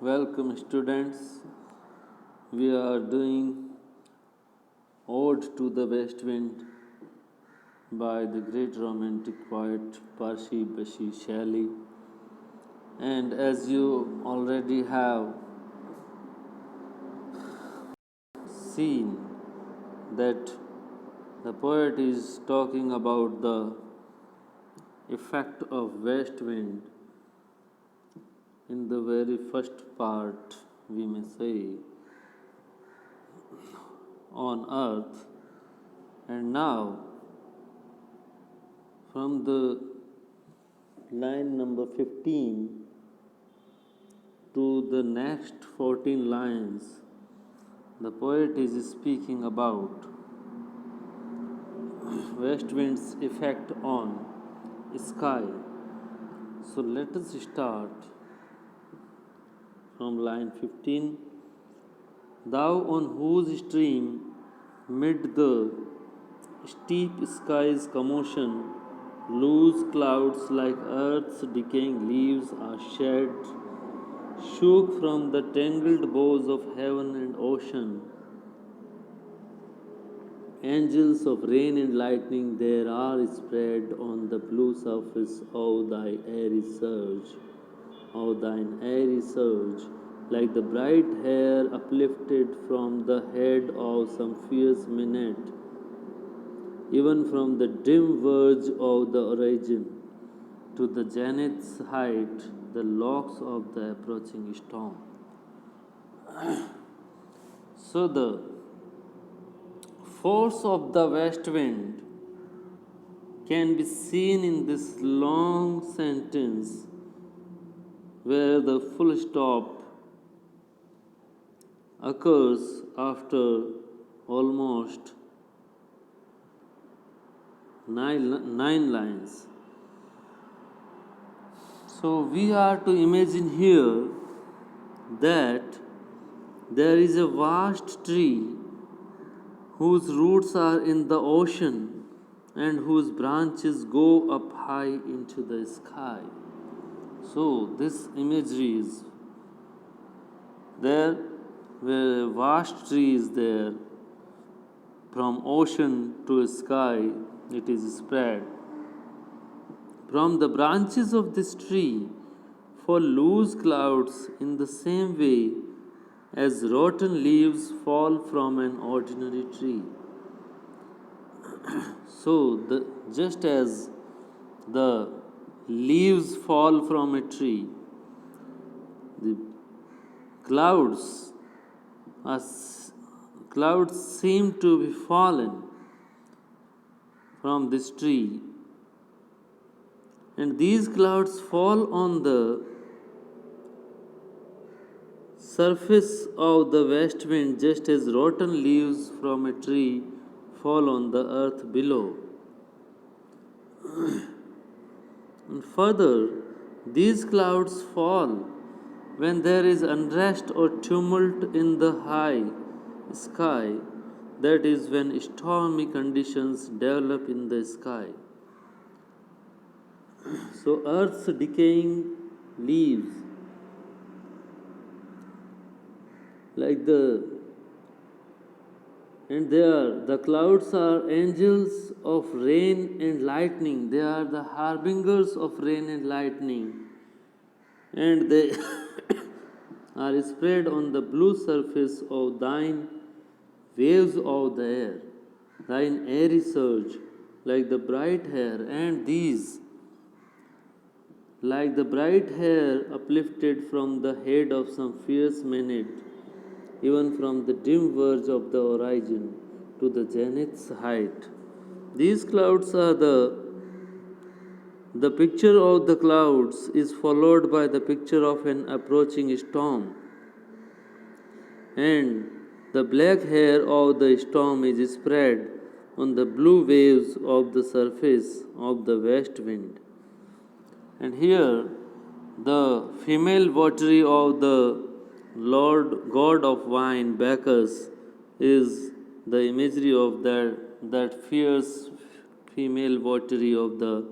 Welcome, students. We are doing Ode to the West Wind by the great romantic poet Percy Bysshe Shelley. And as you already have seen, that the poet is talking about the effect of west wind in the very first part, we may say, on earth. And now, from the line number 15 to the next 14 lines, the poet is speaking about west wind's effect on sky. So let us start from line 15. Thou on whose stream, mid the steep sky's commotion, loose clouds like earth's decaying leaves are shed, shook from the tangled bows of heaven and ocean. Angels of rain and lightning there are spread on the blue surface of thy airy surge, of thine airy surge, like the bright hair uplifted from the head of some fierce minute, even from the dim verge of the horizon to the zenith's height, the locks of the approaching storm. So the force of the west wind can be seen in this long sentence where the full stop occurs after almost nine lines. So we are to imagine here that there is a vast tree whose roots are in the ocean and whose branches go up high into the sky. So this imagery is there where a vast tree is there, from ocean to sky it is spread. From the branches of this tree fall loose clouds in the same way as rotten leaves fall from an ordinary tree. So, just as the leaves fall from a tree, the clouds are, clouds seem to be fallen from this tree, and these clouds fall on the surface of the west wind just as rotten leaves from a tree fall on the earth below. And further, these clouds fall when there is unrest or tumult in the high sky, that is, when stormy conditions develop in the sky. So, earth's decaying leaves, like the clouds are angels of rain and lightning. They are the harbingers of rain and lightning, and they are spread on the blue surface of thine waves of the air, thine airy surge, like the bright hair, and these, like the bright hair uplifted from the head of some fierce minute, even from the dim verge of the horizon to the zenith's height. These clouds are the picture of the clouds is followed by the picture of an approaching storm, and the black hair of the storm is spread on the blue waves of the surface of the west wind. And here, the female votary of the Lord God of wine, Bacchus, is the imagery of that fierce female votary of the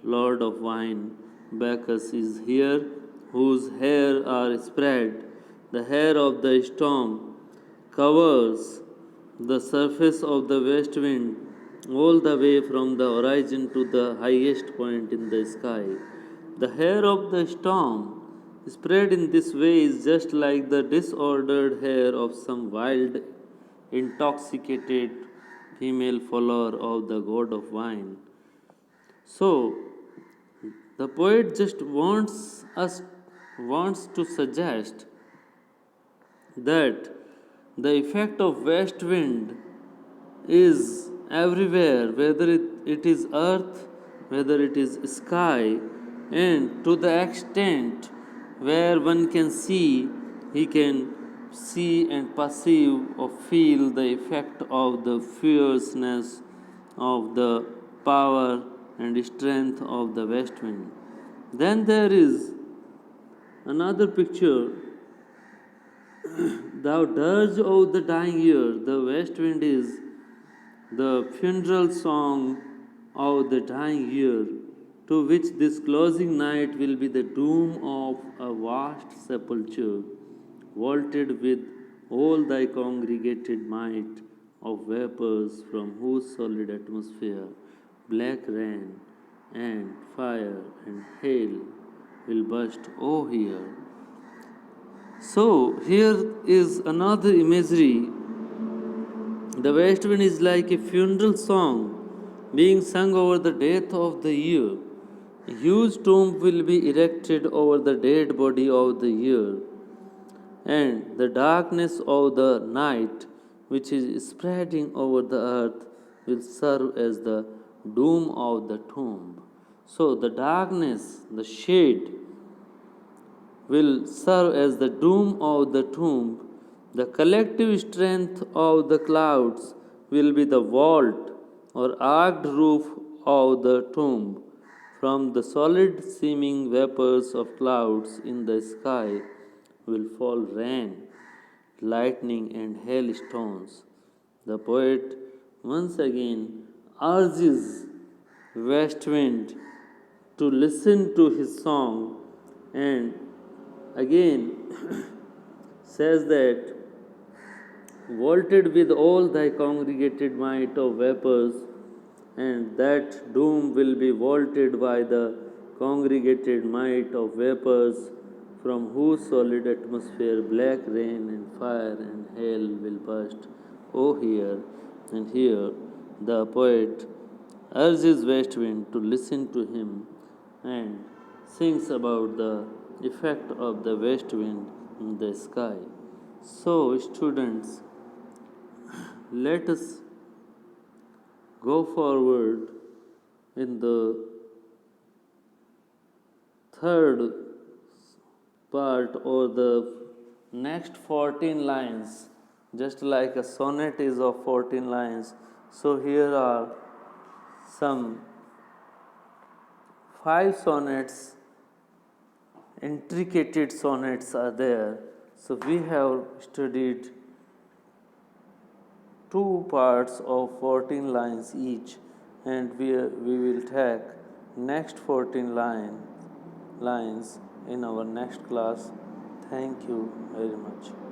Lord of wine, Bacchus, is here, whose hair are spread. The hair of the storm covers the surface of the west wind all the way from the horizon to the highest point in the sky. The hair of the storm spread in this way is just like the disordered hair of some wild, intoxicated female follower of the god of wine. So, the poet just wants to suggest that the effect of west wind is everywhere, whether it is earth, whether it is sky, and to the extent where one can see, he can see and perceive or feel the effect of the fierceness, of the power and strength of the west wind. Then there is another picture. Thou dirge of the dying year, the west wind is the funeral song of the dying year, to which this closing night will be the doom of a vast sepulchre, vaulted with all thy congregated might of vapors from whose solid atmosphere black rain and fire and hail will burst. Oh, here. So, here is another imagery. The west wind is like a funeral song being sung over the death of the year. A huge tomb will be erected over the dead body of the year, and the darkness of the night, which is spreading over the earth, will serve as the doom of the tomb. So, the darkness, the shade, will serve as the doom of the tomb. The collective strength of the clouds will be the vault or arched roof of the tomb. From the solid seeming vapors of clouds in the sky will fall rain, lightning, and hailstones. The poet once again urges west wind to listen to his song and again says that vaulted with all thy congregated might of vapors, and that doom will be vaulted by the congregated might of vapors from whose solid atmosphere black rain and fire and hail will burst. Oh, here and here the poet urges west wind to listen to him and sings about the effect of the west wind in the sky. So, students, let us go forward in the third part or the next 14 lines, just like a sonnet is of 14 lines. So, here are some 5 sonnets, intricate sonnets are there. So, we have studied 2 parts of 14 lines each, and we will take next 14 lines in our next class. Thank you very much.